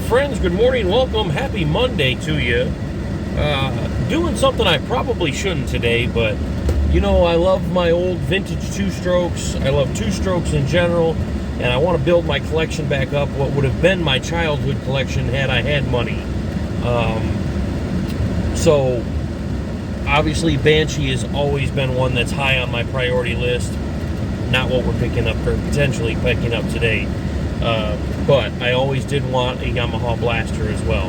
friends, good morning, welcome, happy Monday to you. Doing something I probably shouldn't today, but you know, I love my old vintage two-strokes. I love two-strokes in general, and I want to build my collection back up, what would have been my childhood collection had I had money. So obviously Banshee has always been one that's high on my priority list. Not what we're picking up, or potentially picking up today. But I always did want a Yamaha blaster as well,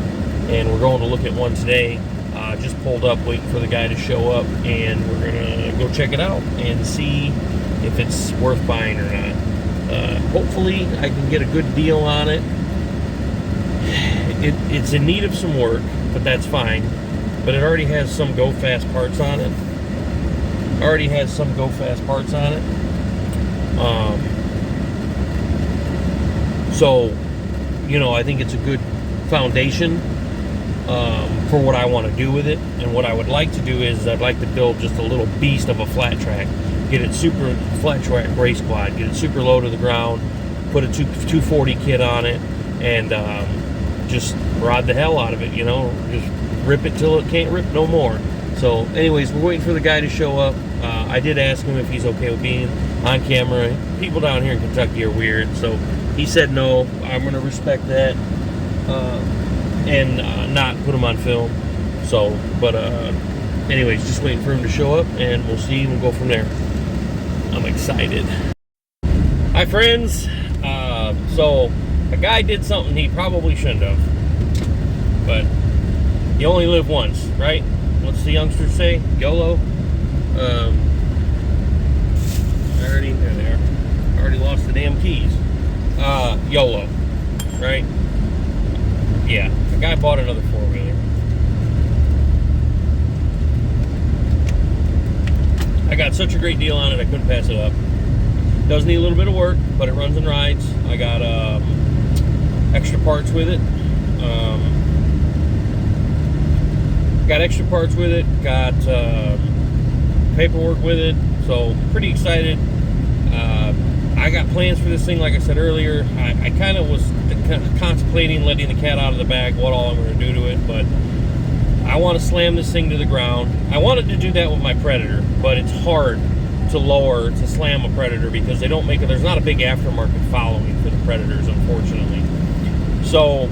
and we're going to look at one today. Just pulled up waiting for the guy to show up, and we're gonna go check it out and see if it's worth buying or not. Hopefully I can get a good deal on it. It's in need of some work, but that's fine. But it already has some go fast parts on it. So, you know, I think it's a good foundation for what I want to do with it. And what I would like to do is I'd like to build just a little beast of a flat track. Get it super flat track race quad. Get it super low to the ground. Put a 240 kit on it. And just rod the hell out of it, you know. Just rip it till it can't rip no more. So anyways, we're waiting for the guy to show up. I did ask him if he's okay with being on camera. People down here in Kentucky are weird, so he said no. I'm going to respect that and not put him on film. So, but anyways, just waiting for him to show up, and we'll see, and we'll go from there. I'm excited. Hi, friends. So, a guy did something he probably shouldn't have, but you only live once, right? What's the youngsters say? YOLO? There they are. I already lost the damn keys. YOLO, right? Yeah, a guy bought another four-wheeler. I got such a great deal on it, I couldn't pass it up. Does need a little bit of work, but it runs and rides. I got extra parts with it. Got paperwork with it, so pretty excited. I got plans for this thing, like I said earlier. I kind of was contemplating letting the cat out of the bag, what all I'm going to do to it, but I want to slam this thing to the ground. I wanted to do that with my Predator, but it's hard to slam a Predator because they don't make it. There's not a big aftermarket following for the Predators, unfortunately. So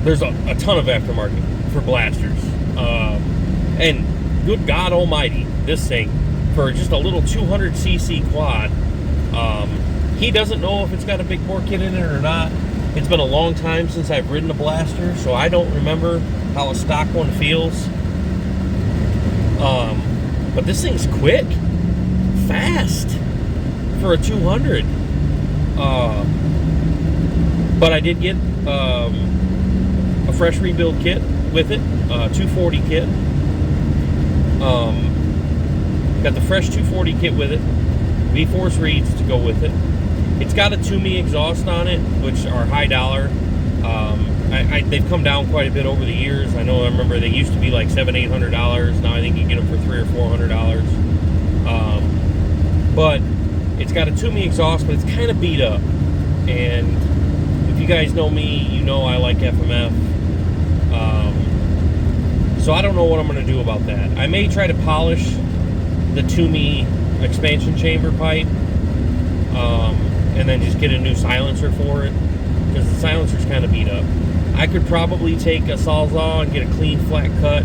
there's a ton of aftermarket for blasters, and good God Almighty, this thing for just a little 200cc quad. He doesn't know if it's got a big bore kit in it or not. It's been a long time since I've ridden a blaster, so I don't remember how a stock one feels. But this thing's quick, fast for a 200. But I did get a fresh rebuild kit with it, 240 kit. Got the fresh 240 kit with it, V-Force reeds to go with it. It's got a Toomey exhaust on it, which are high dollar. They've come down quite a bit over the years. I remember they used to be like $700-800. Now I think you get them for $300 or $400. But it's got a Toomey exhaust, but it's kind of beat up. And if you guys know me, you know I like FMF. So I don't know what I'm going to do about that. I may try to polish the Toomey expansion chamber pipe, and then just get a new silencer for it, because the silencer's kind of beat up. I could probably take a Sawzall and get a clean flat cut.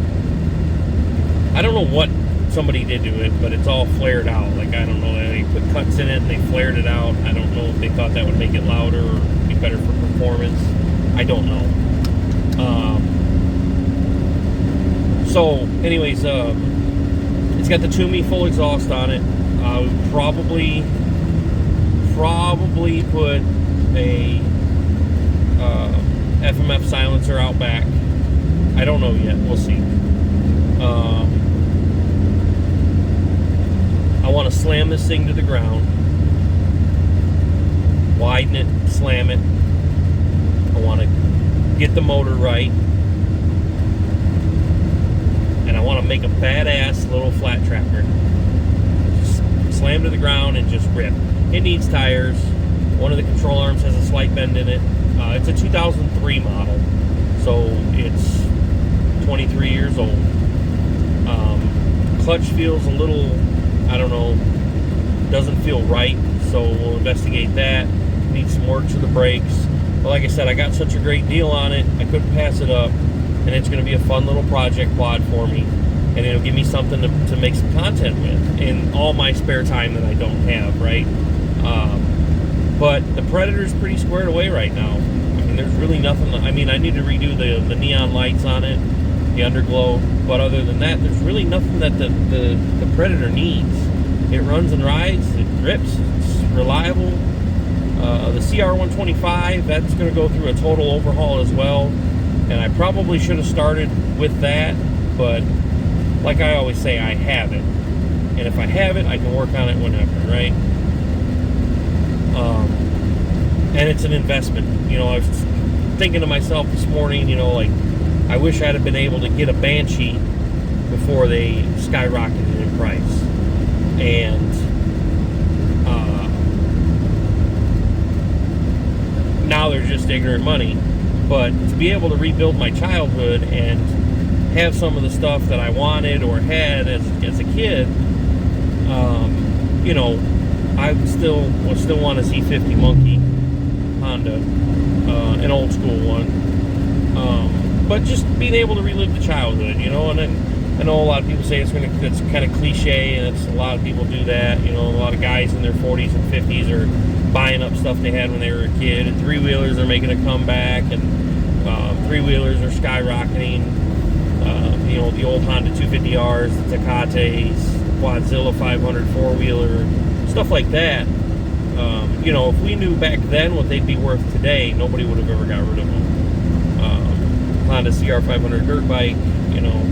I don't know what somebody did to it, but it's all flared out. Like, I don't know, they put cuts in it and they flared it out. I don't know if they thought that would make it louder or be better for performance. I don't know. So anyways, it's got the Toomey full exhaust on it. I would probably put a FMF silencer out back. I don't know yet. We'll see. I want to slam this thing to the ground, widen it, slam it. I want to get the motor right, and I want to make a badass little flat tracker. Just slam to the ground and just rip. It needs tires. One of the control arms has a slight bend in it. It's a 2003 model, so it's 23 years old. Clutch feels a little, I don't know, doesn't feel right, so we'll investigate that. Needs some work to the brakes. But like I said, I got such a great deal on it, I couldn't pass it up, and it's going to be a fun little project quad for me, and it'll give me something to make some content with in all my spare time that I don't have, right? But the Predator's pretty squared away right now. I mean, there's really nothing. I mean, I need to redo the neon lights on it, the underglow, but other than that, there's really nothing that the Predator needs. It runs and rides, it grips, it's reliable. The CR125, that's going to go through a total overhaul as well, and I probably should have started with that, but like I always say, I have it, and if I have it, I can work on it whenever, right? And it's an investment. You know, I was thinking to myself this morning, you know, like, I wish I'd have been able to get a Banshee before they skyrocketed in price. And now they're just ignorant money. But to be able to rebuild my childhood and have some of the stuff that I wanted or had as a kid, you know, I would still want a Z50 Monkey Honda, an old school one. But just being able to relive the childhood, you know, and then I know a lot of people say it's kind of cliche, and it's a lot of people do that. You know, a lot of guys in their 40s and 50s are buying up stuff they had when they were a kid, and three-wheelers are making a comeback, and three-wheelers are skyrocketing. You know, the old Honda 250Rs, the Tecates, Quadzilla 500 four-wheeler, stuff like that. You know, if we knew back then what they'd be worth today, nobody would have ever got rid of them. Honda CR500 dirt bike, you know.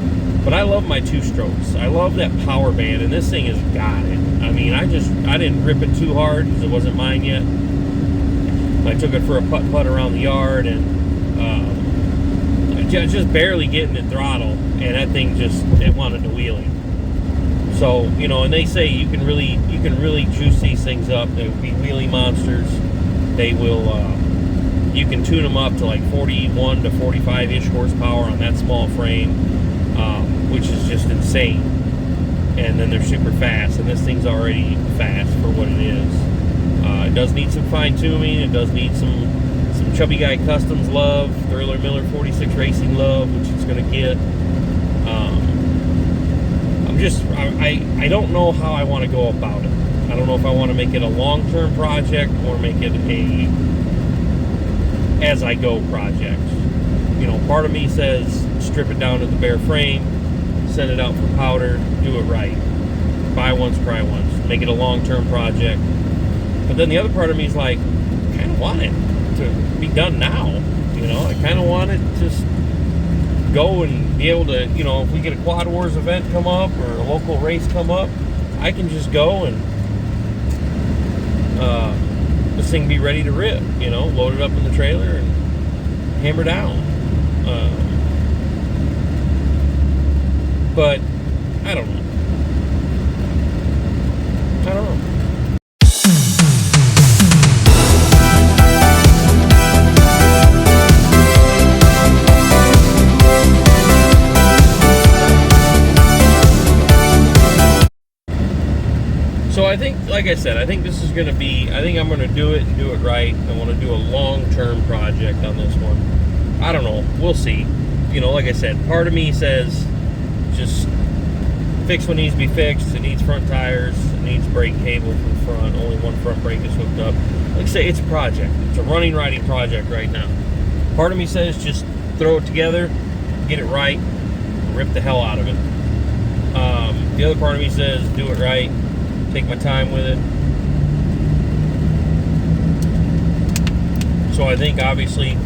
But I love my two-strokes. I love that power band, and this thing has got it. I mean, I didn't rip it too hard because it wasn't mine yet. I took it for a putt-putt around the yard, and just barely getting it throttle, and that thing it wanted to wheelie. So, you know, and they say you can really juice these things up. They will be wheelie monsters. They will, you can tune them up to like 41 to 45-ish horsepower on that small frame, which is just insane. And then they're super fast, and this thing's already fast for what it is. It does need some fine-tuning. It does need some Chubby Guy Customs love, Thriller Miller 46 Racing love, which it's going to get. I don't know how I want to go about it. I don't know if I want to make it a long-term project or make it a as-I-go project. You know, part of me says strip it down to the bare frame, send it out for powder, do it right. Buy once, cry once. Make it a long-term project. But then the other part of me is like, I kind of want it to be done now. You know, I kind of want it to just go and be able to, you know, if we get a Quad Wars event come up or a local race come up, I can just go and this thing be ready to rip, you know, load it up in the trailer and hammer down. But I don't know. So I think, like I said, I think this is going to be, I think I'm going to do it and do it right. I want to do a long-term project on this one. I don't know. We'll see. You know, like I said, part of me says just fix what needs to be fixed. It needs front tires. It needs brake cable for the front. Only one front brake is hooked up. Like I say, it's a project. It's a running, riding project right now. Part of me says just throw it together, get it right, rip the hell out of it. The other part of me says do it right, take my time with it. So I think obviously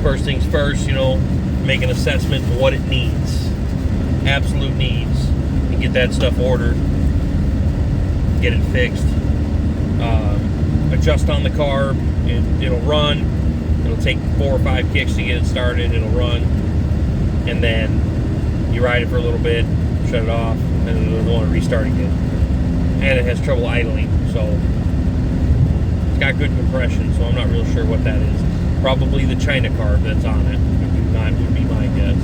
first things first, you know, make an assessment of what it needs, absolute needs, and get that stuff ordered, get it fixed, adjust on the carb, it'll run, it'll take 4 or 5 kicks to get it started, it'll run, and then you ride it for a little bit, shut it off, and then it'll want to restart again. And it has trouble idling, so It's got good compression, so I'm not real sure what that is. Probably the China carb that's on it. Would be my guess.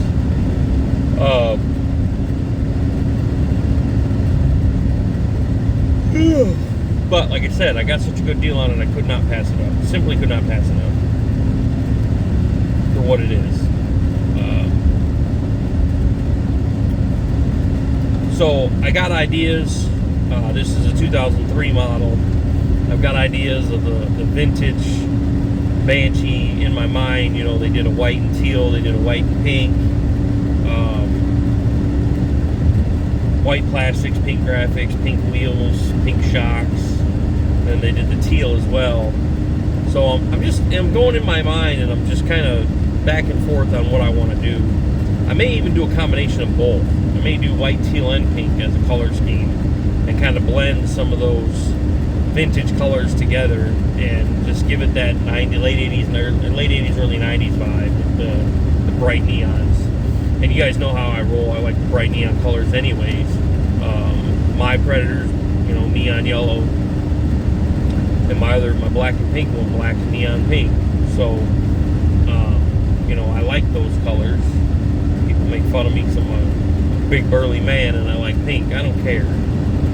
But like I said, I got such a good deal on it, I could not pass it up. Simply could not pass it up for what it is. So I got ideas. This is a 2003 model. I've got ideas of the vintage Banshee in my mind. You know, they did a white and teal, they did a white and pink, white plastics, pink graphics, pink wheels, pink shocks, and they did the teal as well. So I'm going in my mind, and I'm just kind of back and forth on what I want to do. I may even do a combination of both. I may do white, teal, and pink as a color scheme, and kind of blend some of those vintage colors together, and just give it that late 80s, early 90s vibe with the bright neons. And you guys know how I roll. I like the bright neon colors anyways. My Predators, you know, neon yellow, and my black and pink one, black and neon pink. So, you know, I like those colors. People make fun of me because I'm a big burly man and I like pink. I don't care.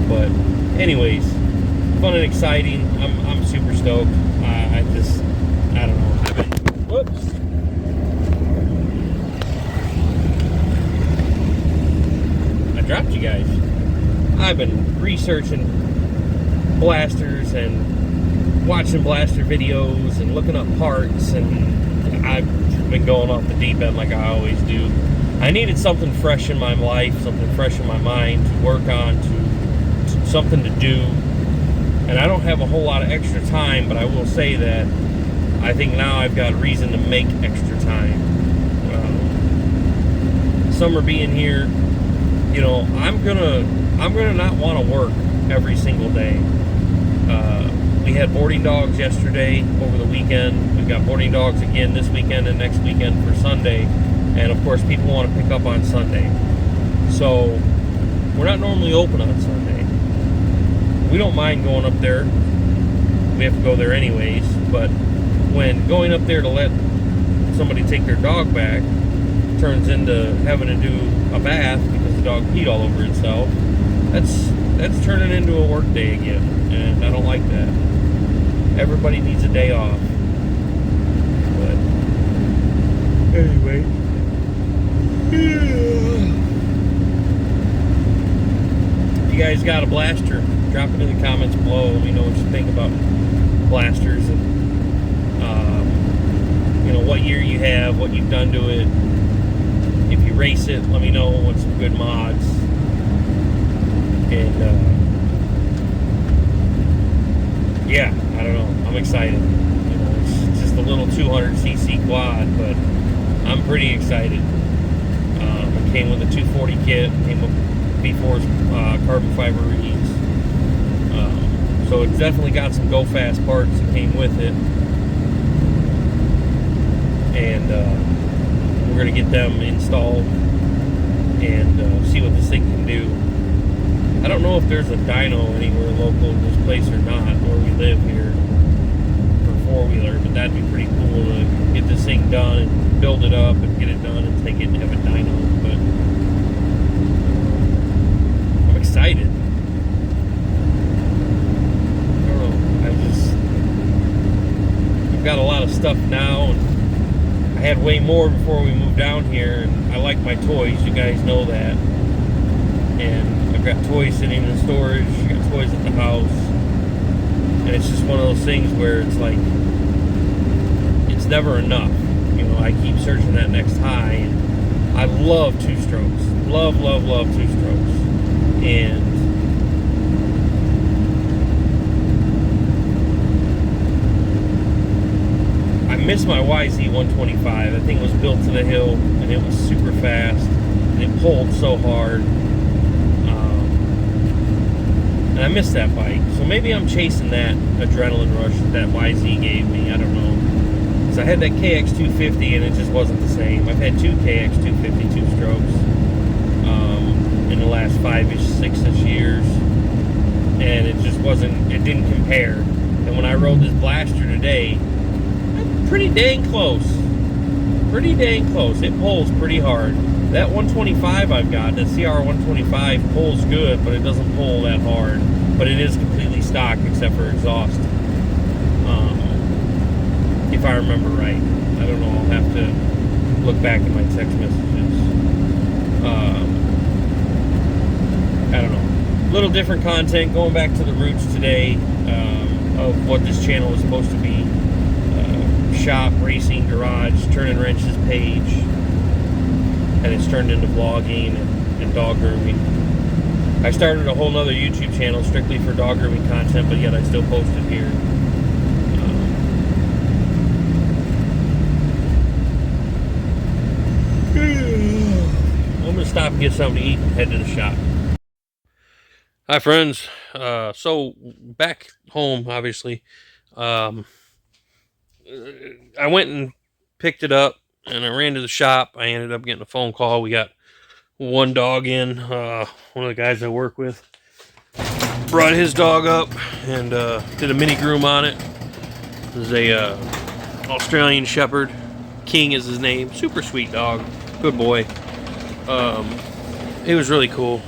But anyways, fun and exciting. I'm super stoked. I don't know. Whoops. I dropped you guys. I've been researching blasters and watching blaster videos and looking up parts, and I've been going off the deep end like I always do. I needed something fresh in my life, something fresh in my mind to work on, to something to do. And I don't have a whole lot of extra time, but I will say that I think now I've got reason to make extra time. Summer being here, you know, I'm gonna not want to work every single day. We had boarding dogs yesterday over the weekend. We've got boarding dogs again this weekend and next weekend for Sunday. And of course, people want to pick up on Sunday. So we're not normally open on Sunday. We don't mind going up there. We have to go there anyways. But when going up there to let somebody take their dog back turns into having to do a bath because the dog peed all over itself, that's turning into a work day again, and I don't like that. Everybody needs a day off. But anyway, if you guys got a blaster, drop it in the comments below. Let me know what you think about blasters, and you know, what year you have, what you've done to it. If you race it, let me know what's some good mods. And yeah, I don't know. I'm excited. You know, it's just a little 200cc quad, but I'm pretty excited. It came with a 240 kit, came with B4's carbon fiber reeds. So it's definitely got some go fast parts that came with it. And we're going to get them installed and see what this thing can do. I don't know if there's a dyno anywhere local to this place or not, where we live here, for four-wheeler, but that'd be pretty cool to get this thing done and build it up and get it done and take it and have a dyno. But I'm excited. I don't know, I've got a lot of stuff now, and I had way more before we moved down here, and I like my toys, you guys know that. And I've got toys sitting in storage, I got toys at the house, and it's just one of those things where it's like, it's never enough. You know, I keep searching that next high, and I love two-strokes. Love two-strokes. And I miss my YZ125. That thing was built to the hill, and it was super fast, and it pulled so hard. And I miss that bike. So maybe I'm chasing that adrenaline rush that YZ gave me. I don't know. Because I had that KX250 and it just wasn't the same. I've had two KX250 two-strokes in the last 5-ish, 6-ish years. And it just wasn't, it didn't compare. And when I rode this Blaster today, I'm pretty dang close. Pretty dang close. It pulls pretty hard. That 125 I've got, that CR 125, pulls good, but it doesn't pull that hard. But it is completely stock except for exhaust. If I remember right. I don't know. I'll have to look back at my text messages. I don't know. Little different content, going back to the roots today of what this channel is supposed to be. Shop, racing, garage, turning wrenches page. And it's turned into vlogging and dog grooming. I started a whole nother YouTube channel strictly for dog grooming content, but yet I still post it here. I'm going to stop and get something to eat and head to the shop. Hi, friends. So, back home, obviously. I went and picked it up, and I ran to the shop. I ended up getting a phone call. We got one dog in. One of the guys I work with brought his dog up and did a mini groom on it. This is a Australian Shepherd. King is his name. Super sweet dog. Good boy. It was really cool.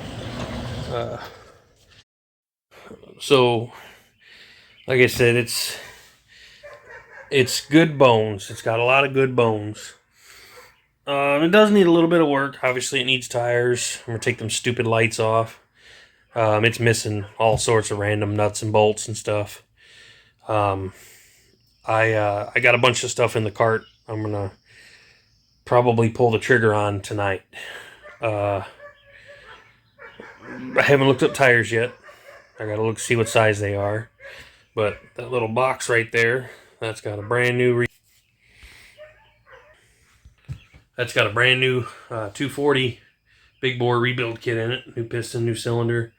So, like I said, it's good bones. It's got a lot of good bones. It does need a little bit of work. Obviously, it needs tires. I'm going to take them stupid lights off. It's missing all sorts of random nuts and bolts and stuff. I got a bunch of stuff in the cart. I'm going to probably pull the trigger on tonight. I haven't looked up tires yet. I got to look see what size they are. But that little box right there, that's got a brand new 240 big bore rebuild kit in it. New piston, new cylinder,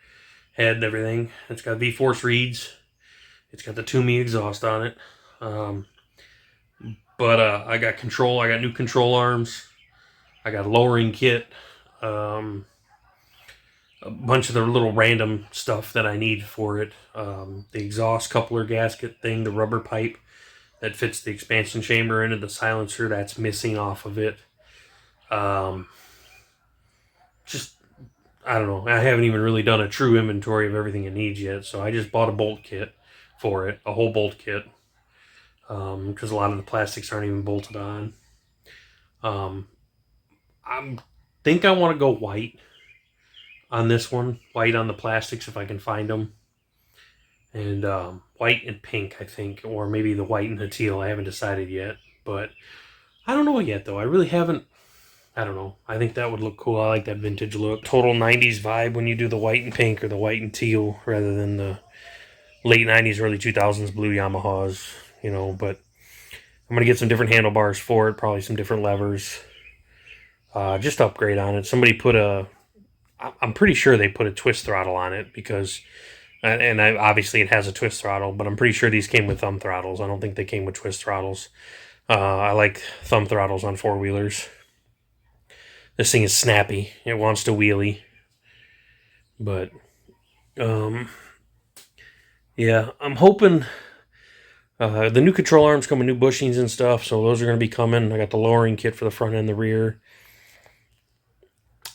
head, everything. It's got V-Force reeds. It's got the Toomey exhaust on it. But I got control. I got new control arms. I got a lowering kit. A bunch of the little random stuff that I need for it. The exhaust coupler gasket thing, the rubber pipe that fits the expansion chamber into the silencer, that's missing off of it. Just, I don't know. I haven't even really done a true inventory of everything it needs yet, so I just bought a bolt kit for it, a whole bolt kit, because a lot of the plastics aren't even bolted on. I think I want to go white on this one, white on the plastics if I can find them, and white and pink, I think, or maybe the white and the teal. I haven't decided yet, but I don't know yet though. I really haven't. I don't know. I think that would look cool. I like that vintage look. Total 90s vibe when you do the white and pink or the white and teal rather than the late 90s, early 2000s blue Yamahas, you know, but I'm going to get some different handlebars for it, probably some different levers. Just upgrade on it. Somebody put I'm pretty sure they put a twist throttle on it because, obviously it has a twist throttle, but I'm pretty sure these came with thumb throttles. I don't think they came with twist throttles. I like thumb throttles on four-wheelers. This thing is snappy. It wants to wheelie. But, yeah, I'm hoping the new control arms come with new bushings and stuff, so those are going to be coming. I got the lowering kit for the front and the rear.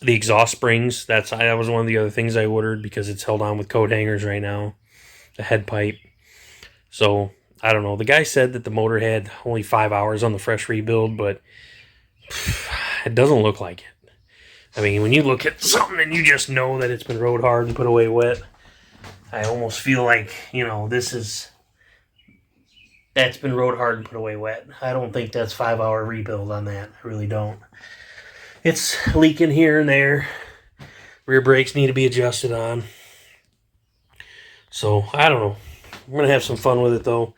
The exhaust springs, that was one of the other things I ordered because it's held on with coat hangers right now. The head pipe. So, I don't know. The guy said that the motor had only 5 hours on the fresh rebuild, but it doesn't look like it. I mean, when you look at something and you just know that it's been rode hard and put away wet, I almost feel like, that's been rode hard and put away wet. I don't think that's 5 hour rebuild on that. I really don't. It's leaking here and there. Rear brakes need to be adjusted on. So, I don't know. I'm going to have some fun with it, though.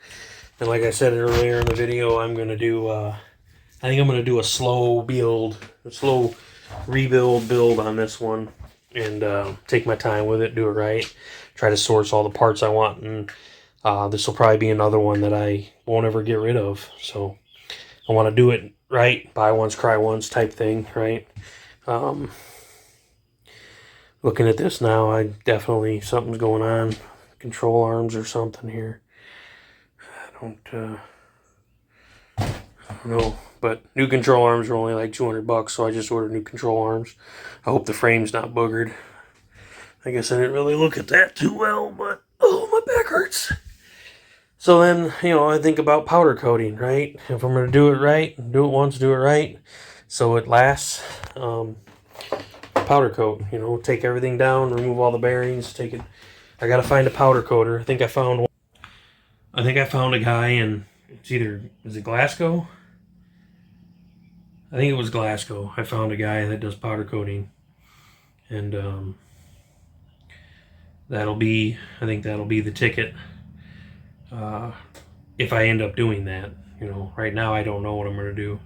And like I said earlier in the video, I'm going to do, I think I'm going to do a slow rebuild build on this one. And take my time with it, do it right. Try to source all the parts I want. And this will probably be another one that I won't ever get rid of. So, I want to do it right, buy once, cry once type thing, right? Looking at this now, something's going on. Control arms or something here. I don't know, but new control arms are only like $200, so I just ordered new control arms. I hope the frame's not boogered. I guess I didn't really look at that too well, but oh, my back hurts. So then, I think about powder coating, right? If I'm going to do it right, do it once, do it right, so it lasts. Powder coat, take everything down, remove all the bearings, take it. I got to find a powder coater. I think I found one. I think I found a guy in, is it Glasgow? I think it was Glasgow. I found a guy that does powder coating. And I think that'll be the ticket. If I end up doing that, right now I don't know what I'm going to do,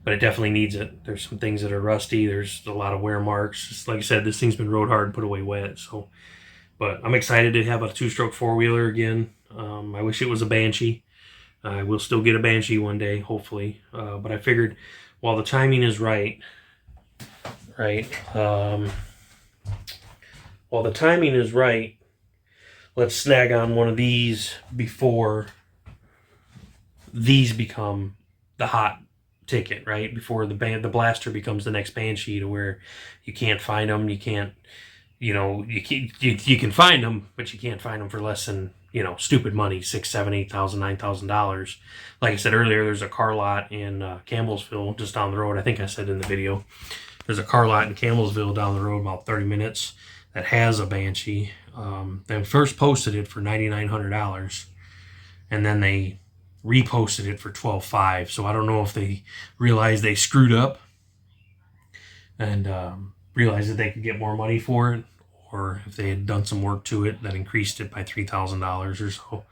but it definitely needs it. There's some things that are rusty. There's a lot of wear marks. Just like I said, this thing's been rode hard and put away wet. So, but I'm excited to have a 2-stroke 4-wheeler again. I wish it was a Banshee. I will still get a Banshee one day, hopefully. But I figured while the timing is right, while the timing is right, let's snag on one of these before these become the hot ticket, right? Before the blaster becomes the next Banshee, to where you can't find them. You can't, you can find them, but you can't find them for less than, stupid money, $6,000, $7,000, $8,000, $9,000. Like I said earlier, there's a car lot in Campbellsville, just down the road. I think I said in the video, there's a car lot in Campbellsville down the road, about 30 minutes, that has a Banshee. They first posted it for $9,900, and then they reposted it for $12,500. So I don't know if they realized they screwed up and realized that they could get more money for it, or if they had done some work to it that increased it by $3,000 or so.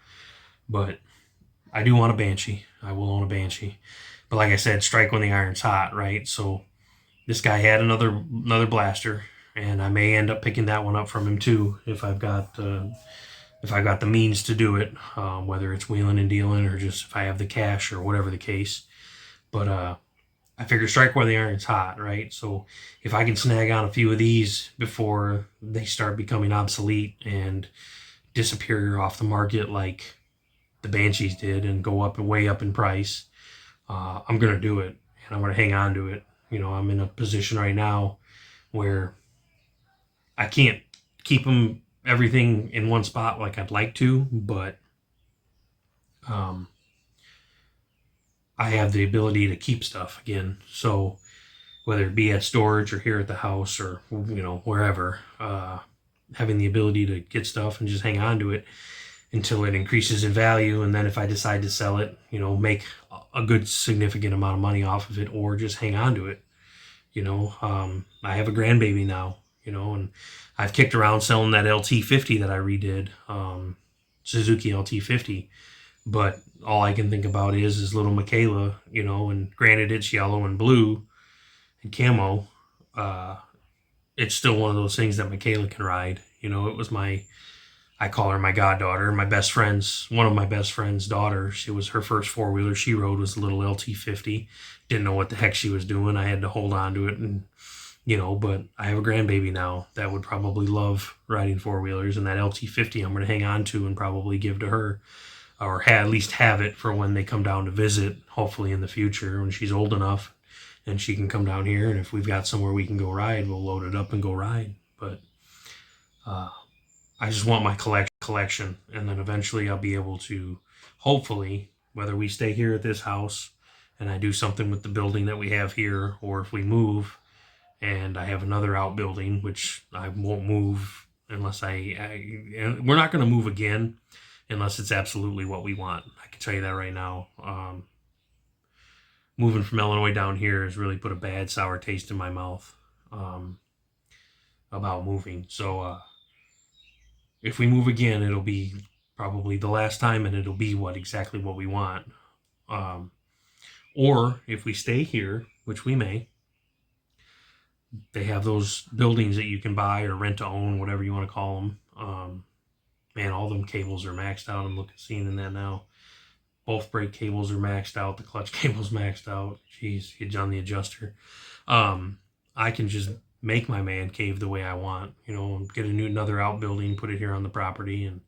But I do want a Banshee. I will own a Banshee. But like I said, strike when the iron's hot, right? So this guy had another blaster, and I may end up picking that one up from him too if I've got the means to do it, whether it's wheeling and dealing or just if I have the cash or whatever the case. But I figure strike while the iron's hot, right? So if I can snag on a few of these before they start becoming obsolete and disappear off the market like the Banshees did and go up and way up in price, I'm going to do it, and I'm going to hang on to it. I'm in a position right now where I can't keep everything in one spot like I'd like to, but I have the ability to keep stuff again. So whether it be at storage or here at the house or, wherever, having the ability to get stuff and just hang on to it until it increases in value. And then if I decide to sell it, make a good significant amount of money off of it, or just hang on to it. I have a grandbaby now, and I've kicked around selling that LT50 that I redid, Suzuki LT50. But all I can think about is little Michaela, and granted it's yellow and blue and camo. It's still one of those things that Michaela can ride. It was I call her my goddaughter, one of my best friend's daughter. She was her first 4-wheeler she rode was a little LT50. Didn't know what the heck she was doing. I had to hold on to it, and but I have a grandbaby now that would probably love riding 4-wheelers, and that LT50 I'm going to hang on to and probably give to her, or at least have it for when they come down to visit, hopefully in the future when she's old enough and she can come down here, and if we've got somewhere we can go ride, we'll load it up and go ride. But I just want my collection, and then eventually I'll be able to, hopefully, whether we stay here at this house and I do something with the building that we have here, or if we move and I have another outbuilding, which I won't move unless and we're not going to move again unless it's absolutely what we want. I can tell you that right now. Moving from Illinois down here has really put a bad sour taste in my mouth about moving. So if we move again, it'll be probably the last time, and it'll be exactly what we want. Or if we stay here, which we may, they have those buildings that you can buy or rent to own, whatever you want to call them. Man, all them cables are maxed out. I'm seeing in that now. Both brake cables are maxed out. The clutch cable's maxed out. Jeez, get on the adjuster. I can just make my man cave the way I want. Get another outbuilding, put it here on the property, and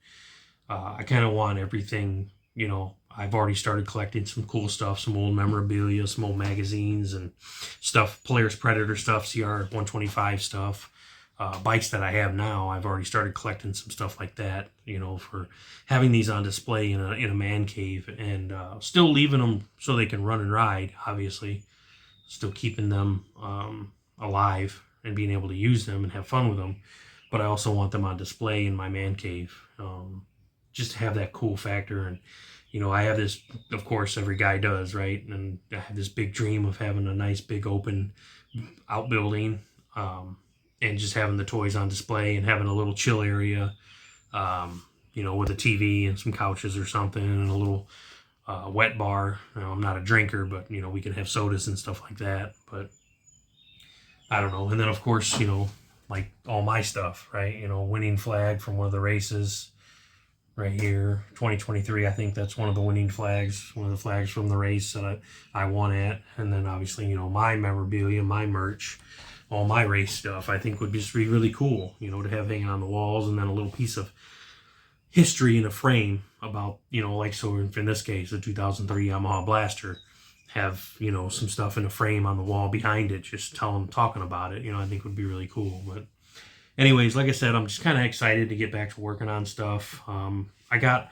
I kind of want everything you know, I've already started collecting some cool stuff, some old memorabilia, some old magazines and stuff, Polaris Predator stuff, CR 125 stuff. Bikes that I have now, I've already started collecting some stuff like that, you know, for having these on display in a man cave, and still leaving them so they can run and ride, obviously. Still keeping them alive and being able to use them and have fun with them. But I also want them on display in my man cave, just to have that cool factor. And, you know, I have this, of course, every guy does, right? And I have this big dream of having a nice big open outbuilding, and just having the toys on display and having a little chill area, you know, with a TV and some couches or something and a little wet bar. You know, I'm not a drinker, but, you know, we can have sodas and stuff like that. But I don't know. And then, of course, you know, like all my stuff, right? You know, winning flag from one of the races right here, 2023. I think that's one of the winning flags, one of the flags from the race that I won at. And then obviously, you know, my memorabilia, my merch, all my race stuff, I think would just be really cool, you know, to have hanging on the walls. And then a little piece of history in a frame about, you know, like, so in this case, the 2003 Yamaha Blaster, have, you know, some stuff in a frame on the wall behind it, just talking about it, you know, I think would be really cool. But anyways, like I said, I'm just kind of excited to get back to working on stuff. I got,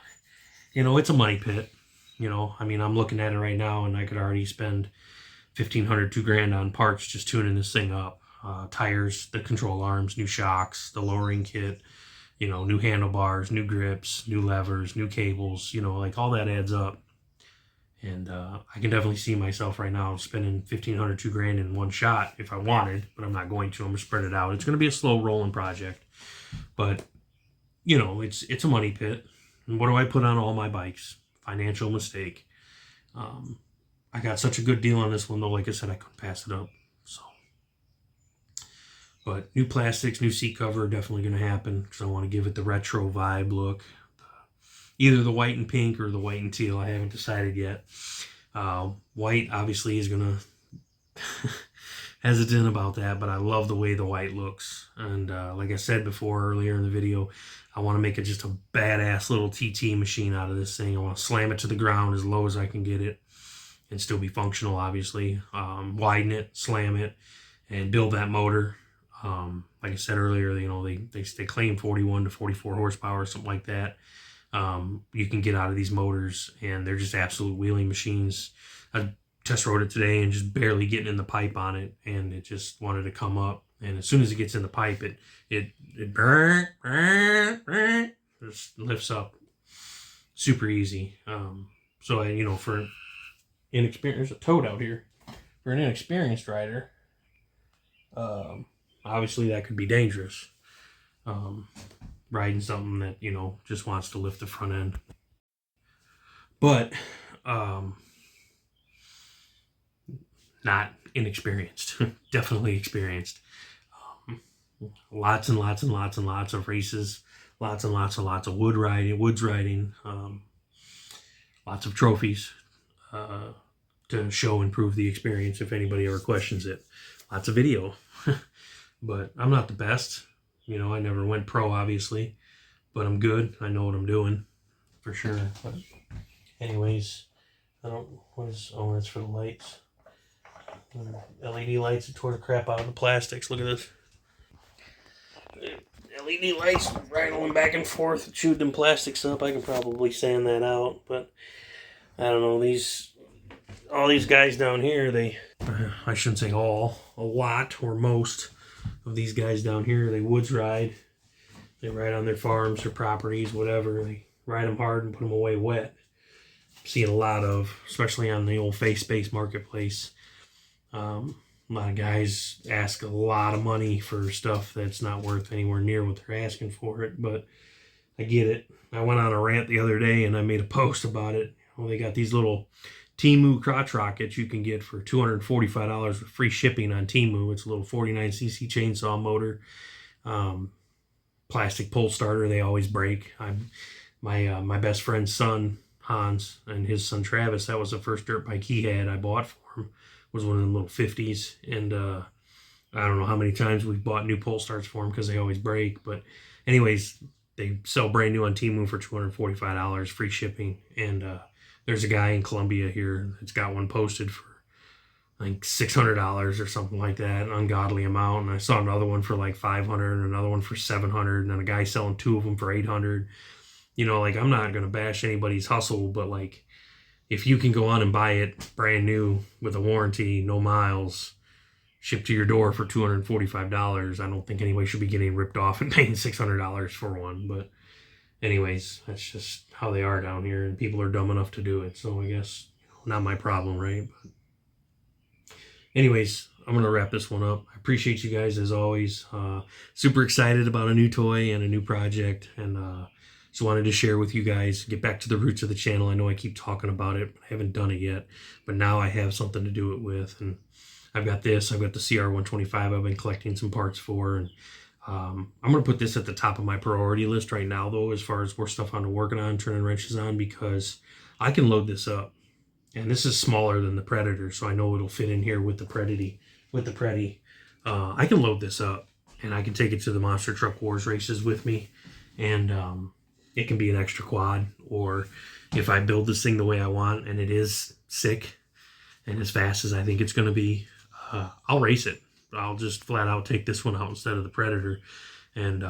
you know, it's a money pit, you know, I mean, I'm looking at it right now and I could already spend $1,500, $2,000 on parts just tuning this thing up. Tires, the control arms, new shocks, the lowering kit, you know, new handlebars, new grips, new levers, new cables, you know, like all that adds up. And I can definitely see myself right now spending $1,500, $2,000 in one shot if I wanted, but I'm not going to. I'm going to spread it out. It's going to be a slow rolling project, but you know, it's a money pit. And what do I put on all my bikes? Financial mistake. I got such a good deal on this one though. Like I said, I couldn't pass it up. So, but new plastics, new seat cover, definitely going to happen because I want to give it the retro vibe look. Either the white and pink or the white and teal. I haven't decided yet. White obviously is going to hesitant about that, but I love the way the white looks. And like I said before earlier in the video, I want to make it just a badass little TT machine out of this thing. I want to slam it to the ground as low as I can get it and still be functional, obviously. Widen it, slam it, and build that motor. Like I said earlier, you know, they claim 41 to 44 horsepower, something like that. You can get out of these motors, and they're just absolute wheeling machines. I test rode it today and just barely getting in the pipe on it, and it just wanted to come up. And as soon as it gets in the pipe, it just lifts up super easy. So I, you know, for inexperienced, there's a toad out here. For an inexperienced rider, obviously that could be dangerous. Riding something that, you know, just wants to lift the front end. But not inexperienced. Definitely experienced. Lots and lots and lots and lots of races. Lots and lots and lots of woods riding. Lots of trophies to show and prove the experience if anybody ever questions it. Lots of video. But I'm not the best. You know, I never went pro, obviously, but I'm good. I know what I'm doing, for sure. But anyways, that's for the lights. LED lights that tore the crap out of the plastics. Look at this. LED lights rattling back and forth, chewed them plastics up. I can probably sand that out, but I don't know. All these guys down here, I shouldn't say all, a lot or most of these guys down here, they woods ride. They ride on their farms, their properties, whatever. They ride them hard and put them away wet. I'm seeing a lot of, especially on the old face space marketplace. A lot of guys ask a lot of money for stuff that's not worth anywhere near what they're asking for it, but I get it. I went on a rant the other day and I made a post about it. You know, they got these little Temu crotch rockets you can get for $245 with free shipping on Temu. It's a little 49cc chainsaw motor, plastic pull starter. They always break. My best friend's son Hans and his son Travis, that was the first dirt bike he had. I bought for him, was one of them little 50s, and I don't know how many times we've bought new pull starts for him because they always break. But anyways, They sell brand new on Temu for $245, free shipping. And there's a guy in Columbia here that's got one posted for like $600 or something like that, an ungodly amount. And I saw another one for like $500, and another one for $700, and then a guy selling two of them for $800. You know, like, I'm not gonna bash anybody's hustle, but like, if you can go on and buy it brand new with a warranty, no miles, shipped to your door for $245, I don't think anybody should be getting ripped off and paying $600 for one. But anyways, that's just how they are down here, and people are dumb enough to do it. So I guess not my problem, right? But anyways, I'm gonna wrap this one up. I appreciate you guys as always. Super excited about a new toy and a new project, and just wanted to share with you guys, get back to the roots of the channel. I know I keep talking about it, but I haven't done it yet. But now I have something to do it with, and I've got this. I've got the CR125 I've been collecting some parts for, and I'm going to put this at the top of my priority list right now, though, as far as more stuff I'm working on, turning wrenches on, because I can load this up. And this is smaller than the Predator, so I know it'll fit in here with the Predy. I can load this up, and I can take it to the Monster Truck Wars races with me, and it can be an extra quad. Or if I build this thing the way I want, and it is sick and as fast as I think it's going to be, I'll race it. I'll just flat out take this one out instead of the Predator, and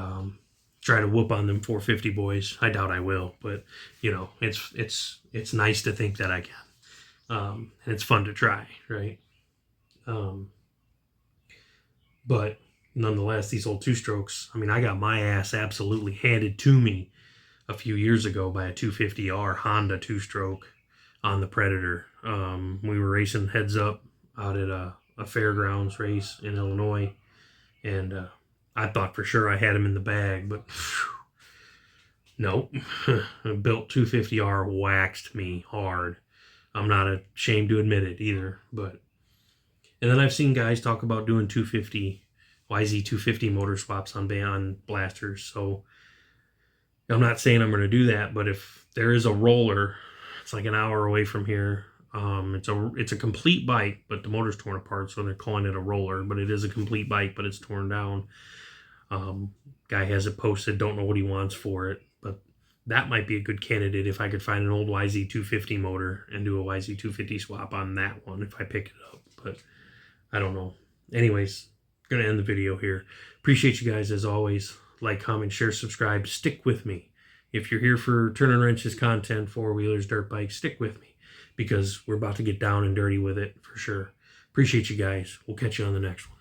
try to whoop on them 450 boys. I doubt I will, but you know, it's nice to think that I can. And it's fun to try, right? But nonetheless, these old two-strokes, I mean, I got my ass absolutely handed to me a few years ago by a 250R Honda two-stroke on the Predator. We were racing heads up out at a fairgrounds race in Illinois, and I thought for sure I had him in the bag, but nope. Built 250R waxed me hard. I'm not ashamed to admit it either. But and then I've seen guys talk about doing 250 YZ250 motor swaps on blasters. So I'm not saying I'm going to do that, but if there is a roller, it's like an hour away from here. It's a complete bike, but the motor's torn apart, so they're calling it a roller. But it is a complete bike, but it's torn down. Guy has it posted. Don't know what he wants for it, but that might be a good candidate if I could find an old YZ250 motor and do a YZ250 swap on that one if I pick it up. But I don't know. Anyways, I'm going to end the video here. Appreciate you guys as always. Like, comment, share, subscribe. Stick with me. If you're here for Turning Wrenches content, four-wheelers, dirt bikes, stick with me, because we're about to get down and dirty with it for sure. Appreciate you guys. We'll catch you on the next one.